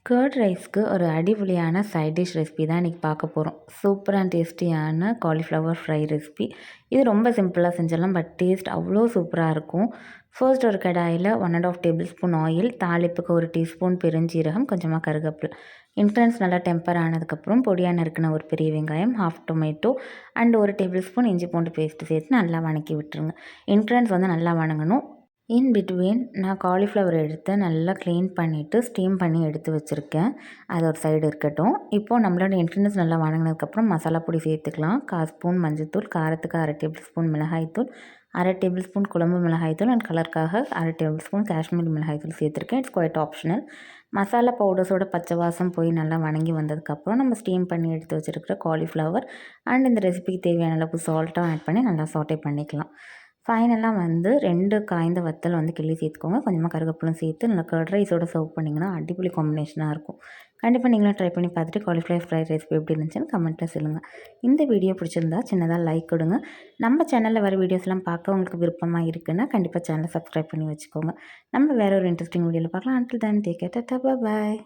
Curd ரைஸ்க்கு ஒரு அடிப்பொலியான side dish recipe தான் இன்றைக்கி பார்க்க போகிறோம். சூப்பர் அண்ட் டேஸ்டியான காலிஃப்ளவர் ஃப்ரை ரெசிபி. இது ரொம்ப சிம்பிளாக செஞ்சிடலாம், பட் டேஸ்ட் அவ்வளோ சூப்பராக இருக்கும். ஃபர்ஸ்ட் ஒரு கடாயில் 1½ டேபிள் ஸ்பூன் ஆயில், தாளிப்புக்கு 1 டீஸ்பூன் பெருஞ்சீரகம், கொஞ்சமாக கருவேப்பிலை. இன்க்ரீடியன்ஸ் நல்லா டெம்பர் ஆனதுக்கப்புறம் பொடியாக நறுக்கின ஒரு பெரிய வெங்காயம், half tomato and 1 table spoon இஞ்சி பூண்டு பேஸ்ட்டு சேர்த்து நல்லா வணக்கி விட்டுருங்க. இன்க்ரீடியன்ஸ் வந்து நல்லா வணங்கணும். இன் பிட்வீன் நான் காலிஃப்ளவர் எடுத்து நல்லா க்ளீன் பண்ணிவிட்டு ஸ்டீம் பண்ணி எடுத்து வச்சுருக்கேன். அது ஒரு சைடு இருக்கட்டும். இப்போது நம்மளோட இன்க்ரீடியன்ஸ் நல்லா வணங்கினதுக்கப்புறம் மசாலா பொடி சேர்த்துக்கலாம். 1/4 ஸ்பூன் மஞ்சள்தூள், காரத்துக்கு 1/2 டேபிள் ஸ்பூன் மிளகாய்த்தூள், 1/2 டேபிள் ஸ்பூன் குழம்பு மிளகாய்த்தூள் அண்ட் கலருக்காக 1/2 டேபிள் ஸ்பூன் காஷ்மீரி மிளகாய்த்தூள் சேர்த்துருக்கேன். It's quite optional. மசாலா பவுடர்ஸோட பச்சை வாசம் போய் நல்லா வணங்கி வந்ததுக்கப்புறம் நம்ம ஸ்டீம் பண்ணி எடுத்து வச்சுருக்கிற காலிஃப்ளவர் அண்ட் இந்த ரெசிபிக்கு தேவையான அளவுக்கு சால்ட்டும் ஆட் பண்ணி நல்லா சாட்டே பண்ணிக்கலாம். ஃபைனலாக வந்து 2 காய்ந்த வத்தல் வந்து கிள்ளி சேர்த்துக்கோங்க. கொஞ்சமாக கருவேப்பிலும் சேர்த்து நல்லா கர்ட் ரைஸோட சர்வ் பண்ணிங்கன்னா அடிப்பொலி காம்பினேஷனாக இருக்கும். கண்டிப்பாக நீங்களும் ட்ரை பண்ணி பார்த்துட்டு காலிஃப்ளவர் ஃப்ரை ரெசிபி எப்படி இருந்துச்சுன்னு கமெண்ட்டில் சொல்லுங்கள். இந்த வீடியோ பிடிச்சிருந்தா சின்னதாக லைக் கொடுங்க. நம்ம சேனலில் வர வீடியோஸ்லாம் பார்க்க உங்களுக்கு விருப்பமாக இருக்குன்னா கண்டிப்பாக சேனலை சப்ஸ்கிரைப் பண்ணி வச்சுக்கோங்க. நம்ம வேறு ஒரு இன்ட்ரெஸ்டிங் வீடியோவில் பார்க்கலாம். Until then take care, Tata, bye bye.